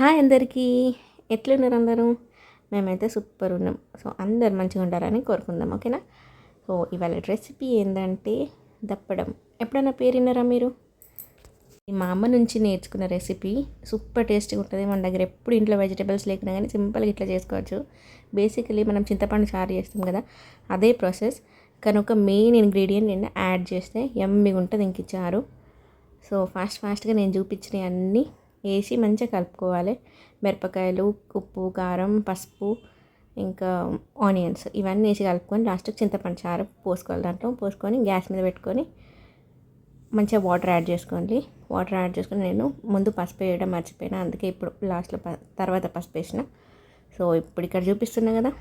Hi అందరికీ, ఎట్లున్నారు అందరూ? మేమైతే సూపర్ ఉన్నాం. సో అందరు మంచిగా ఉంటారని కోరుకుందాం, ఓకేనా? సో ఇవాళ రెసిపీ ఏంటంటే దప్పడం. ఎప్పుడైనా పేరు విన్నారా మీరు? మా అమ్మ నుంచి నేర్చుకున్న రెసిపీ. సూపర్ టేస్టీగా ఉంటుంది. మన దగ్గర ఎప్పుడు ఇంట్లో వెజిటేబుల్స్ లేకున్నా కానీ సింపుల్గా ఇట్లా చేసుకోవచ్చు. బేసికలీ మనం చింతపండు చారు చేస్తాం కదా, అదే ప్రాసెస్. కానీ ఒక మెయిన్ ఇంగ్రీడియంట్ నేను యాడ్ చేస్తే యమ్మీగా ఉంటుంది ఇంక చారు. సో ఫాస్ట్గా నేను చూపించినవి అన్నీ వేసి మంచిగా కలుపుకోవాలి. మిరపకాయలు, ఉప్పు, కారం, పసుపు, ఇంకా ఆనియన్స్ ఇవన్నీ వేసి కలుపుకొని లాస్ట్కి చింతపండు చారు పోసుకోవాలి. దాంట్లో పోసుకొని గ్యాస్ మీద పెట్టుకొని మంచిగా వాటర్ యాడ్ చేసుకోండి. వాటర్ యాడ్ చేసుకొని నేను ముందు పసుపు వేయడం మర్చిపోయినా, అందుకే ఇప్పుడు లాస్ట్లో తర్వాత పసుపు వేసిన. సో ఇప్పుడు ఇక్కడ చూపిస్తున్నా కదా.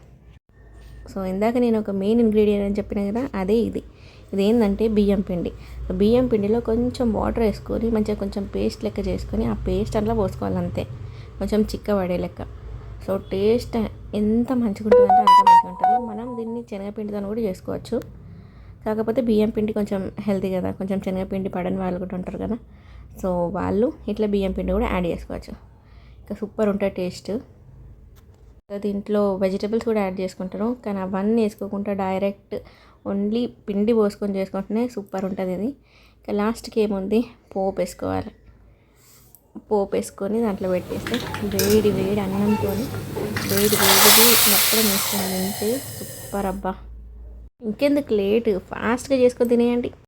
సో ఇందాక నేను ఒక మెయిన్ ఇంగ్రీడియంట్ అని చెప్పిన కదా, అదే ఇది. ఇదేంటంటే బియ్యం పిండి. బియ్యం పిండిలో కొంచెం వాటర్ వేసుకొని మంచిగా కొంచెం పేస్ట్ లెక్క చేసుకొని ఆ పేస్ట్ అందులో పోసుకోవాలి అంతే, కొంచెం చిక్కబడే లెక్క. సో టేస్ట్ ఎంత మంచిగా ఉంటుందంటే అంత మంచిగా ఉంటుంది. మనం దీన్ని శనగపిండితో కూడా చేసుకోవచ్చు. కాకపోతే బియ్యం పిండి కొంచెం హెల్తీ కదా, కొంచెం శనగపిండి పడని వాళ్ళు కూడా ఉంటారు కదా. సో వాళ్ళు ఇట్లా బియ్యం పిండి కూడా యాడ్ చేసుకోవచ్చు. ఇంకా సూపర్ ఉంటుంది టేస్ట్. దీంట్లో వెజిటబుల్స్ కూడా యాడ్ చేసుకుంటారు, కానీ అవన్నీ వేసుకోకుండా డైరెక్ట్ ఓన్లీ పిండి పోసుకొని చేసుకుంటేనే సూపర్ ఉంటుంది ఇది. ఇంకా లాస్ట్కి ఏముంది, పోపు వేసుకోవాలి. పోపు వేసుకొని దాంట్లో పెట్టేస్తే వేడి వేడి అన్నంతో వేడి అప్పుడే వేసుకొని తింటే సూపర్ అబ్బా. ఇంకెందుకు లేట్, ఫాస్ట్గా చేసుకొని తినేయండి.